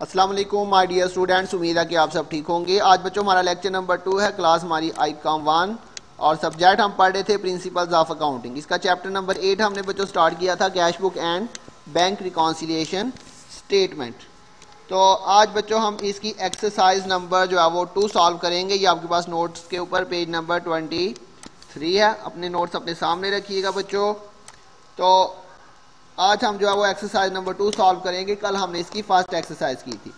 अस्सलाम वालेकुम my dear students, उम्मीद है कि आप सब ठीक होंगे। आज बच्चों हमारा लेक्चर नंबर 2 है, क्लास हमारी आईकॉम 1 और सब्जेक्ट हम पढ़ रहे थे प्रिंसिपल्स ऑफ अकाउंटिंग। इसका चैप्टर नंबर 8 हमने बच्चों स्टार्ट किया था, cash book and bank reconciliation statement. तो आज बच्चों हम इसकी एक्सरसाइज नंबर जो है वो 2 सॉल्व करेंगे। ये आपके पास नोट्स के ऊपर पेज नंबर 23 है। अपने नोट्स अपने सामने रखिएगा बच्चों। तो आज हम जो है वो एक्सरसाइज नंबर 2 सॉल्व करेंगे। कल हमने इसकी फर्स्ट एक्सरसाइज की थी।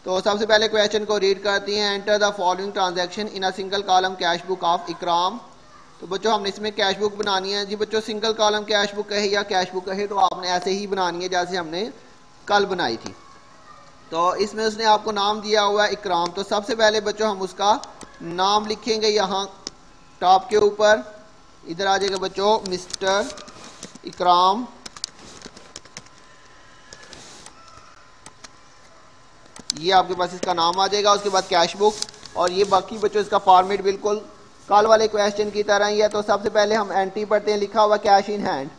तो सबसे पहले क्वेश्चन को रीड करती हैं। Enter the following transaction in a single column cash book of इकराम। तो बच्चों हमने इसमें कैश बुक बनानी है जी। बच्चों सिंगल कॉलम कैश बुक कहे या कैश बुक कहे तो आपने ऐसे ही बनानी है जैसे हमने कल बनाई थी। तो इसमें उसने आपको नाम दिया हुआ है इकराम। तो सबसे पहले बच्चों हम उसका नाम लिखेंगे यहाँ टॉप के ऊपर। इधर आ जाएगा बच्चों मिस्टर इकराम। ये आपके पास इसका नाम आ जाएगा। उसके बाद कैश बुक, और ये बाकी बच्चों इसका फॉर्मेट बिल्कुल कल वाले क्वेश्चन की तरह ही है। तो सबसे पहले हम एंट्री पढ़ते हैं। लिखा हुआ कैश इन हैंड।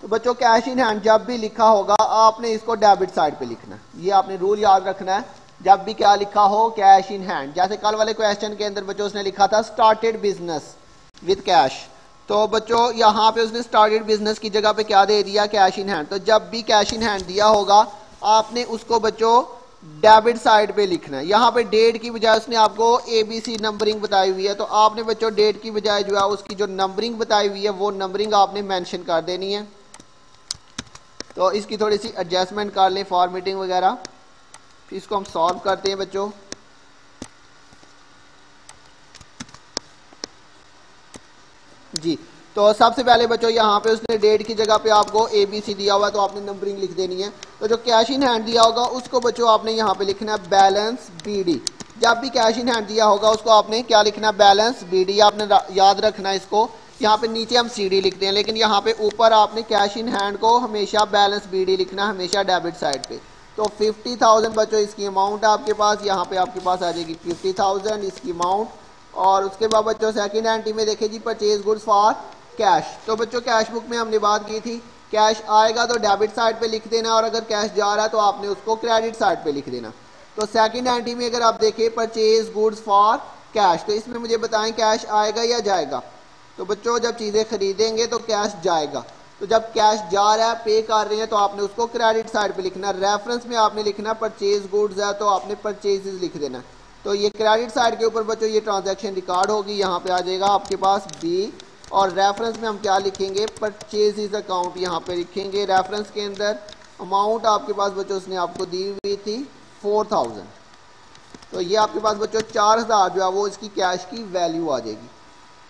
तो बच्चों कैश इन हैंड जब भी लिखा होगा आपने इसको डेबिट साइड पे लिखना है। ये आपने रूल याद रखना है। जब भी क्या लिखा हो कैश इन हैंड, जैसे कल वाले क्वेश्चन के अंदर बच्चों उसने लिखा था स्टार्टेड बिजनेस विद कैश। तो बच्चों यहाँ पे उसने स्टार्टेड बिजनेस की जगह पे क्या दे दिया, कैश इन हैंड। तो जब भी कैश इन हैंड दिया होगा आपने उसको बच्चों डेबिट साइड पे लिखना है। यहाँ पे डेट की बजाय उसने आपको ABC नंबरिंग बताई हुई है। तो आपने बच्चों डेट की बजाय जो है उसकी जो नंबरिंग बताई हुई है वो नंबरिंग आपने मेंशन कर देनी है। तो इसकी थोड़ी सी एडजस्टमेंट कर लें, फॉर्मेटिंग वगैरह। फिर इसको हम सॉल्व करते हैं बच्चों। जी तो सबसे पहले बच्चों यहाँ पे उसने डेट की जगह पे आपको ABC दिया हुआ है तो आपने नंबरिंग लिख देनी है। तो जो कैश इन हैंड दिया होगा उसको बच्चों आपने यहाँ पे लिखना है बैलेंस BD। जब भी कैश इन हैंड दिया होगा उसको आपने क्या लिखना है, बैलेंस BD। आपने याद रखना है इसको। यहाँ पे नीचे हम CD लिखते हैं लेकिन यहाँ पे ऊपर आपने कैश इन हैंड को हमेशा बैलेंस BD लिखना है, हमेशा डेबिट साइड पे। तो 50,000 बच्चों इसकी अमाउंट है आपके पास। यहाँ पे आपके पास आ जाएगी 50,000 इसकी अमाउंट। और उसके बाद बच्चों सेकंड एंट्री में देखें जी परचेज गुड्स फॉर कैश। तो बच्चों कैश बुक में हमने बात की थी कैश आएगा तो डेबिट साइड पे लिख देना, और अगर कैश जा रहा है तो आपने उसको क्रेडिट साइड पे लिख देना। तो सेकंड एंट्री में अगर आप देखें परचेज गुड्स फॉर कैश, तो इसमें मुझे बताएं कैश आएगा या जाएगा। तो बच्चों जब चीज़ें खरीदेंगे तो कैश जाएगा। तो जब कैश जा रहा है, पे कर रहे हैं, तो आपने उसको क्रेडिट साइड पे लिखना। रेफरेंस में आपने लिखना परचेज गुड्स है तो आपने परचेजेस लिख देना। तो ये क्रेडिट साइड के ऊपर बच्चों ये ट्रांजैक्शन रिकॉर्ड होगी। यहाँ पे आ जाएगा आपके पास B, और रेफरेंस में हम क्या लिखेंगे, परचेजेस अकाउंट यहाँ पे लिखेंगे। रेफरेंस के अंदर अमाउंट आपके पास बच्चों उसने आपको दी हुई थी 4,000। तो ये आपके पास बच्चों 4,000 जो है वो इसकी कैश की वैल्यू आ जाएगी।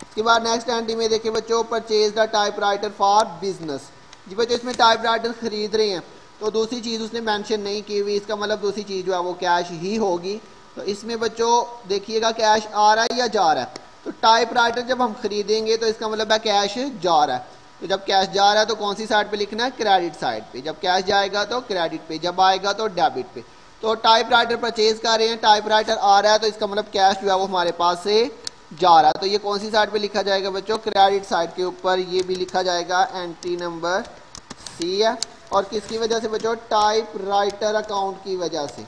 इसके बाद नेक्स्ट एंट्री में देखिए बच्चों purchase the typewriter for business. जी बच्चों इसमें टाइपराइटर खरीद रहे हैं तो दूसरी चीज़ उसने मेंशन नहीं की हुई, इसका मतलब दूसरी चीज़ जो है वो कैश ही होगी। तो इसमें बच्चों देखिएगा कैश आ रहा है या जा रहा है। तो टाइपराइटर जब हम खरीदेंगे तो इसका मतलब है कैश जा रहा है। तो जब कैश जा रहा है तो कौन सी साइड पे लिखना है, क्रेडिट साइड पे। जब कैश जाएगा तो क्रेडिट पे, जब आएगा तो डेबिट पे। तो टाइपराइटर परचेज कर रहे हैं, टाइपराइटर आ रहा है तो इसका मतलब कैश जो है वो हमारे पास से जा रहा है। तो ये कौन सी साइड पे लिखा जाएगा बच्चों, क्रेडिट साइड के ऊपर। ये भी लिखा जाएगा एंट्री नंबर C है। और किसकी वजह से बच्चों, टाइपराइटर अकाउंट की वजह से।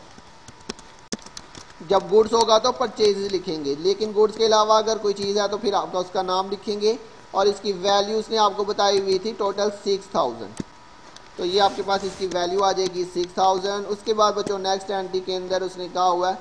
जब गुड्स होगा तो परचेज लिखेंगे, लेकिन गुड्स के अलावा अगर कोई चीज़ है तो फिर आप उसका नाम लिखेंगे। और इसकी वैल्यू उसने आपको बताई हुई थी टोटल 6,000। तो ये आपके पास इसकी वैल्यू आ जाएगी 6,000। उसके बाद बच्चों नेक्स्ट एंट्री के अंदर उसने कहा हुआ है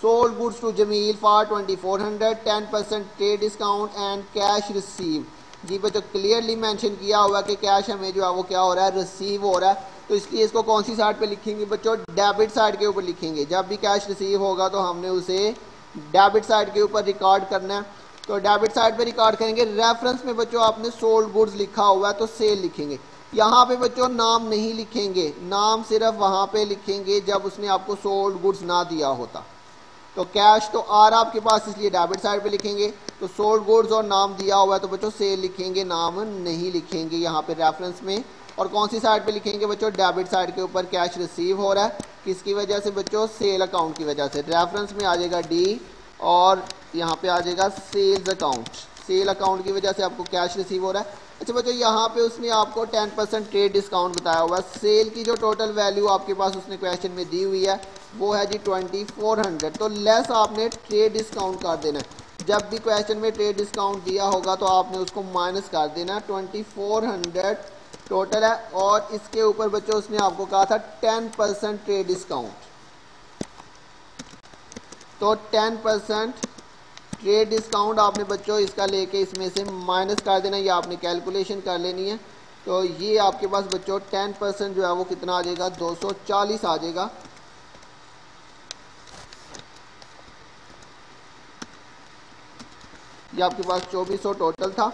sold goods to Jamil for 2400, 10% trade discount and cash receive. जी बच्चों क्लियरली मेंशन किया हुआ कि कैश हमें जो है वो क्या हो रहा है, रिसीव हो रहा है। तो इसलिए इसको कौन सी साइड पे लिखेंगे बच्चों, डेबिट साइड के ऊपर लिखेंगे। जब भी कैश रिसीव होगा तो हमने उसे डेबिट साइड के ऊपर रिकॉर्ड करना है। तो डेबिट साइड पे रिकॉर्ड करेंगे। रेफरेंस में बच्चों आपने सोल्ड गुड्स लिखा हुआ है तो सेल लिखेंगे। यहाँ पे बच्चों नाम नहीं लिखेंगे, नाम सिर्फ वहाँ पे लिखेंगे जब उसने आपको सोल्ड गुड्स ना दिया होता। तो कैश तो आ रहा आपके पास इसलिए डेबिट साइड पे लिखेंगे। तो सोल्ड गुड्स और नाम दिया हुआ है तो बच्चों सेल लिखेंगे, नाम नहीं लिखेंगे यहाँ पे रेफरेंस में। और कौन सी साइड पे लिखेंगे बच्चों, डेबिट साइड के ऊपर कैश रिसीव हो रहा है। किसकी वजह से बच्चों, सेल अकाउंट की वजह से। रेफरेंस में आ जाएगा D, और यहाँ पे आ जाएगा सेल्स अकाउंट। सेल अकाउंट की वजह से आपको कैश रिसीव हो रहा है। अच्छा बच्चों यहाँ पे उसने आपको 10% ट्रेड डिस्काउंट बताया हुआ है। सेल की जो टोटल वैल्यू आपके पास उसने क्वेश्चन में दी हुई है वो है जी 2400, तो लेस आपने ट्रेड डिस्काउंट कर देना है। जब भी क्वेश्चन में ट्रेड डिस्काउंट दिया होगा तो आपने उसको माइनस कर देना। 2400 टोटल है और इसके ऊपर बच्चों उसने आपको कहा था 10% ट्रेड डिस्काउंट, तो 10% ट्रेड डिस्काउंट आपने बच्चों इसका लेके इसमें से माइनस कर देना, ये आपने कैलकुलेशन कर लेनी है। तो ये आपके पास बच्चों 10% जो है वो कितना आ जाएगा, 240 आ जाएगा। ये आपके पास 2400 टोटल था।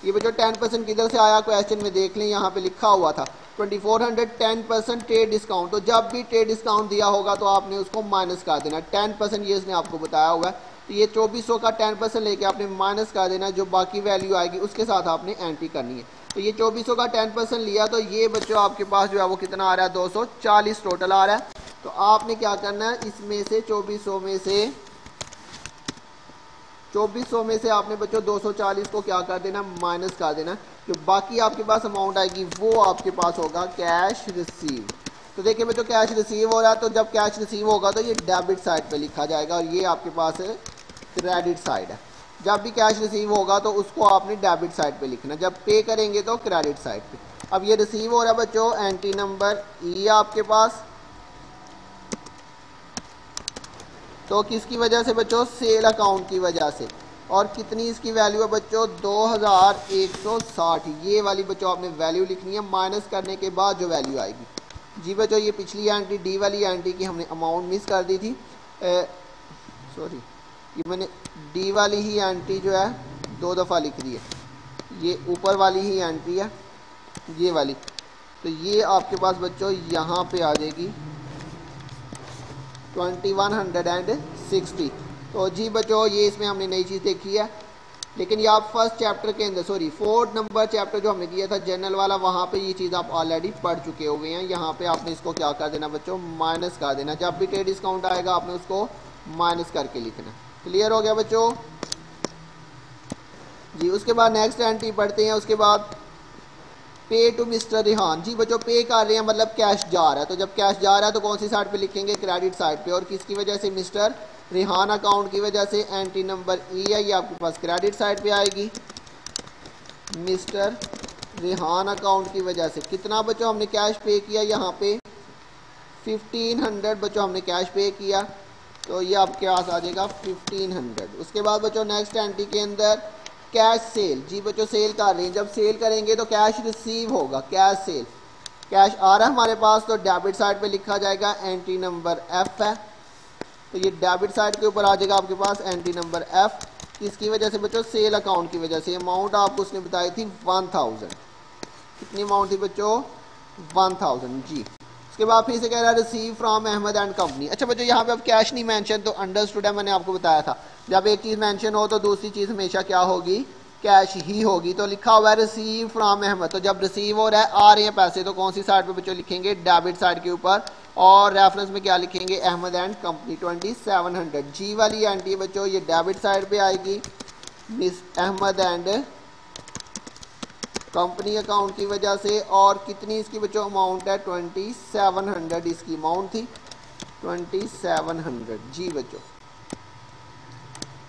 ये बच्चों 10% किधर से आया क्वेश्चन में देख लें, यहाँ पे लिखा हुआ था 2400 10% ट्रेड डिस्काउंट। तो जब भी ट्रेड डिस्काउंट दिया होगा तो आपने उसको माइनस कर देना 10%, ये इसने आपको बताया हुआ है। तो ये 2400 का 10% लेके आपने माइनस कर देना, जो बाकी वैल्यू आएगी उसके साथ आपने एंट्री करनी है। तो ये 2400 का 10% लिया तो ये बच्चों आपके पास जो है वो कितना आ रहा है, 240 टोटल आ रहा है। तो आपने क्या करना है, इसमें से 2400 में से आपने बच्चों 240 को क्या कर देना, माइनस कर देना। जो बाकी आपके पास अमाउंट आएगी वो आपके पास होगा कैश रिसीव। तो देखिए बच्चों कैश रिसीव हो रहा है, तो जब कैश रिसीव होगा तो ये डेबिट साइड पे लिखा जाएगा और ये आपके पास क्रेडिट साइड है। जब भी कैश रिसीव होगा तो उसको आपने डेबिट साइड पे लिखना, जब पे करेंगे तो क्रेडिट साइड पे। अब ये रिसीव हो रहा है बच्चों, एंट्री नंबर ई आपके पास, तो किसकी वजह से बच्चों, सेल अकाउंट की वजह से। और कितनी इसकी वैल्यू है बच्चों, 2160। ये वाली बच्चों आपने वैल्यू लिखनी है माइनस करने के बाद जो वैल्यू आएगी। जी बच्चों ये पिछली एंट्री डी वाली एंट्री की हमने अमाउंट मिस कर दी थी, सॉरी ये मैंने डी वाली ही एंट्री जो है 2 दफ़ा लिख दी है। ये ऊपर वाली ही एंट्री है ये वाली, तो ये आपके पास बच्चों यहाँ पे आ जाएगी 2160। तो जी बच्चों ये इसमें हमने नई चीज़ देखी है। लेकिन ये आप फर्स्ट चैप्टर के अंदर, सॉरी 4 नंबर चैप्टर जो हमने किया था जनरल वाला, वहाँ पे ये चीज़ आप ऑलरेडी पढ़ चुके हुए हैं। यहाँ पे आपने इसको क्या कर देना बच्चों, माइनस कर देना। जब भी ट्रेड डिस्काउंट आएगा आपने उसको माइनस करके लिखना। क्लियर हो गया बच्चों जी। उसके बाद नेक्स्ट एंट्री पढ़ते हैं। उसके बाद पे टू मिस्टर रिहान। जी बच्चों पे कर रहे हैं मतलब कैश जा रहा है, तो जब कैश जा रहा है तो कौन सी साइड पे लिखेंगे, क्रेडिट साइड पे। और किसकी वजह से, मिस्टर रिहान अकाउंट की वजह से। एंट्री नंबर ई है, ये आपके पास क्रेडिट साइड पे आएगी। मिस्टर रिहान अकाउंट की वजह से कितना बच्चों हमने कैश पे किया, यहाँ पे 1500 बच्चों हमने कैश पे किया, तो ये आपके पास आ जाएगा 1500। उसके बाद बच्चों नेक्स्ट एंट्री के अंदर कैश सेल। जी बच्चों सेल कर रहे हैं, जब सेल करेंगे तो कैश रिसीव होगा, कैश सेल। कैश आ रहा है हमारे पास तो डेबिट साइड पे लिखा जाएगा, एंट्री नंबर एफ है, तो ये डेबिट साइड के ऊपर आ जाएगा आपके पास एंट्री नंबर एफ। इसकी वजह से बच्चों सेल अकाउंट की वजह से। अमाउंट आपको उसने बताई थी 1000। कितनी अमाउंट थी बच्चों, 1000 जी। उसके बाद फिर से कह रहा है receive from Ahmed and company. अच्छा बच्चों यहाँ पे अब कैश नहीं मेंशन, तो अंडरस्टूड है, मैंने आपको बताया था जब एक चीज़ मेंशन हो तो दूसरी चीज़ हमेशा क्या होगी, कैश ही होगी। तो लिखा हुआ है रिसीव फ्रॉम अहमद, तो जब रिसीव हो रहा है, आ रहे हैं पैसे, तो कौन सी साइड पे बच्चों लिखेंगे, डेबिट साइड के ऊपर। और रेफरेंस में क्या लिखेंगे, अहमद एंड कंपनी 2700। जी वाली एंट्री बच्चों ये डेबिट साइड पे आएगी, Miss Ahmed and company account की वजह से। और कितनी इसकी बच्चों अमाउंट है, 2700 इसकी अमाउंट थी, 2700 जी बच्चों।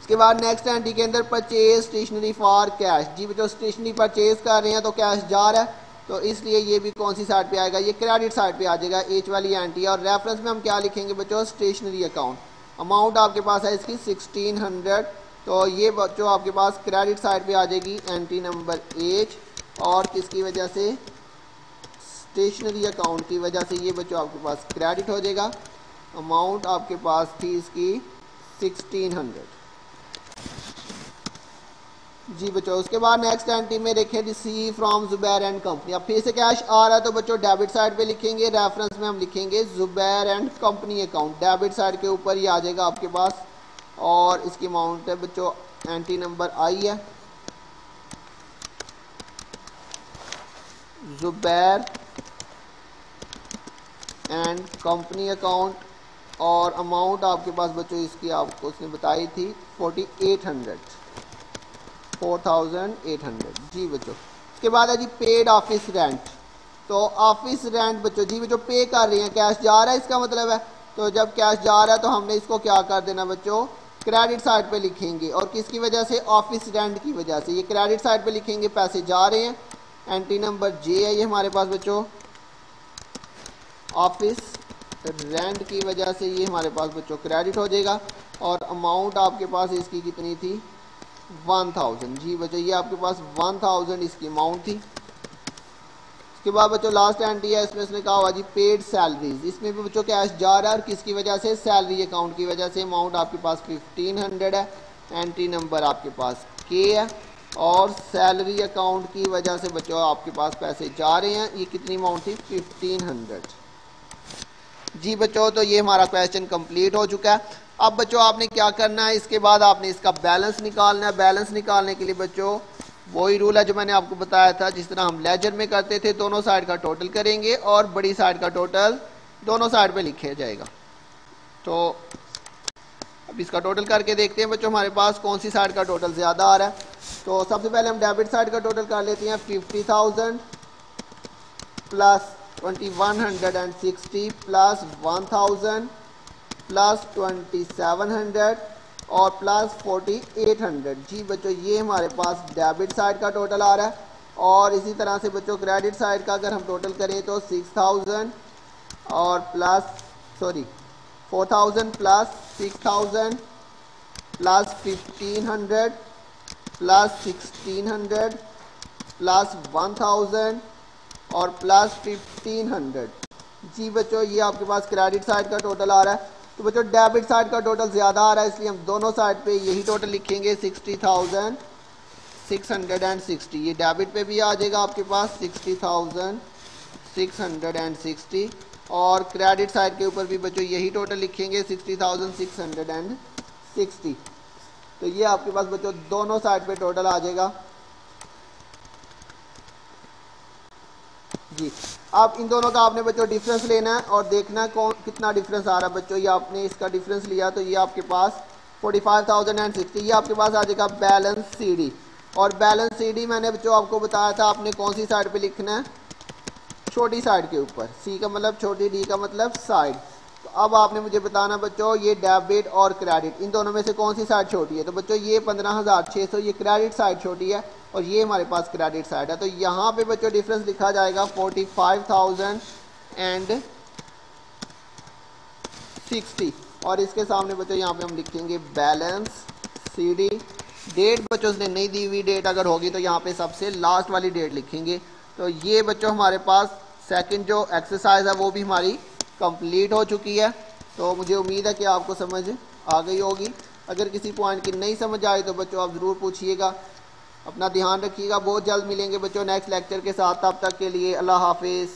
उसके बाद नेक्स्ट एंट्री के अंदर परचेज स्टेशनरी फॉर कैश। जी बच्चों स्टेशनरी परचेज कर रहे हैं तो कैश जा रहा है, तो इसलिए ये भी कौन सी साइड पे आएगा, ये क्रेडिट साइड पे आ जाएगा, एच वाली एंट्री। और रेफरेंस में हम क्या लिखेंगे बच्चों, स्टेशनरी अकाउंट। अमाउंट आपके पास है इसकी 1600, तो ये बच्चों आपके पास क्रेडिट साइड पे आ जाएगी, एंट्री नंबर एच। और किसकी वजह से, स्टेशनरी अकाउंट की वजह से ये बच्चों आपके पास क्रेडिट हो जाएगा। अमाउंट आपके पास थी इसकी 1600 जी बच्चों। उसके बाद नेक्स्ट एंट्री में देखें receive from Zubair and company. अब फिर से कैश आ रहा है तो बच्चों डेबिट साइड पे लिखेंगे, रेफरेंस में हम लिखेंगे Zubair and company account, debit side के ऊपर ही आ जाएगा आपके पास। और इसकी अमाउंट है बच्चों, एंट्री नंबर आई है, जुबैर एंड कंपनी अकाउंट। और अमाउंट आपके पास बच्चों इसकी आपको उसने बताई थी 4800 जी बच्चों। उसके बाद है जी पेड ऑफिस रेंट। तो ऑफिस रेंट बच्चों जी जो पे कर रहे हैं, कैश जा रहा है इसका मतलब है। तो जब कैश जा रहा है तो हमने इसको क्या कर देना बच्चों, क्रेडिट साइड पे लिखेंगे। और किसकी वजह से, ऑफिस रेंट की वजह से। ये क्रेडिट साइड पे लिखेंगे, पैसे जा रहे हैं। एंट्री नंबर जे है ये हमारे पास बच्चों, ऑफिस रेंट की वजह से ये हमारे पास बच्चों क्रेडिट हो जाएगा। और अमाउंट आपके पास इसकी कितनी थी, 1000 जी बच्चों, ये आपके पास 1000 इसकी अमाउंट थी। उसके बाद बच्चों लास्ट एंट्री है, इसमें इसने कहा हुआ जी पेड सैलरीज। इसमें भी बच्चों कैश जा रहा है और किसकी वजह से, सैलरी अकाउंट की वजह से। अमाउंट आपके पास 1500 है। एंट्री नंबर आपके पास के है। और सैलरी अकाउंट की वजह से बच्चों आपके पास पैसे जा रहे हैं। ये कितनी अमाउंट थी, 1500 जी बच्चों। तो ये हमारा क्वेश्चन कंप्लीट हो चुका है। अब बच्चों आपने क्या करना है, इसके बाद आपने इसका बैलेंस निकालना है। बैलेंस निकालने के लिए बच्चों वही रूल है जो मैंने आपको बताया था, जिस तरह हम लेजर में करते थे। दोनों साइड का टोटल करेंगे और बड़ी साइड का टोटल दोनों साइड पे लिखा जाएगा। तो अब इसका टोटल करके देखते हैं बच्चों हमारे पास कौन सी साइड का टोटल ज़्यादा आ रहा है। तो सबसे पहले हम डेबिट साइड का टोटल कर लेते हैं। 50,000 प्लस 2160 प्लस 1000 प्लस 2700 और प्लस 4800 जी बच्चों, ये हमारे पास डेबिट साइड का टोटल आ रहा है। और इसी तरह से बच्चों क्रेडिट साइड का अगर हम टोटल करें तो 6000 और plus 4000 plus 6000 plus 1500 plus 1600 plus 1000 और प्लस 1500 जी बच्चों, ये आपके पास क्रेडिट साइड का टोटल आ रहा है। तो बच्चों डेबिट साइड का टोटल ज़्यादा आ रहा है, इसलिए हम दोनों साइड पे यही टोटल लिखेंगे, 60,660। ये डेबिट पे भी आ जाएगा आपके पास 60,660। और क्रेडिट साइड के ऊपर भी बच्चों यही टोटल लिखेंगे, 60,660। तो ये आपके पास बच्चों दोनों साइड पे टोटल आ जाएगा जी। अब इन दोनों का आपने बच्चों डिफरेंस लेना है और देखना है कौन कितना डिफरेंस आ रहा है बच्चों। ये आपने इसका डिफरेंस लिया तो ये आपके पास 45,060। ये आपके पास आ जाएगा बैलेंस सीडी। और बैलेंस सीडी मैंने बच्चों आपको बताया था आपने कौन सी साइड पे लिखना है, छोटी साइड के ऊपर। सी का मतलब छोटी, डी का मतलब साइड। तो अब आपने मुझे बताना बच्चों ये डेबिट और क्रेडिट इन दोनों में से कौन सी साइड छोटी है। तो बच्चों ये 15,600 ये क्रेडिट साइड छोटी है और ये हमारे पास क्रेडिट साइड है। तो यहाँ पे बच्चों डिफरेंस लिखा जाएगा 45,060। और इसके सामने बच्चों यहाँ पे हम लिखेंगे बैलेंस सीडी। डेट बच्चों उसने नहीं दी हुई, डेट अगर होगी तो यहाँ पे सबसे लास्ट वाली डेट लिखेंगे। तो ये बच्चों हमारे पास सेकंड जो एक्सरसाइज है वो भी हमारी कंप्लीट हो चुकी है। तो मुझे उम्मीद है कि आपको समझ आ गई होगी। अगर किसी पॉइंट की नहीं समझ आई तो बच्चों आप ज़रूर पूछिएगा। अपना ध्यान रखिएगा। बहुत जल्द मिलेंगे बच्चों नेक्स्ट लेक्चर के साथ। तब तक के लिए अल्लाह हाफिज़।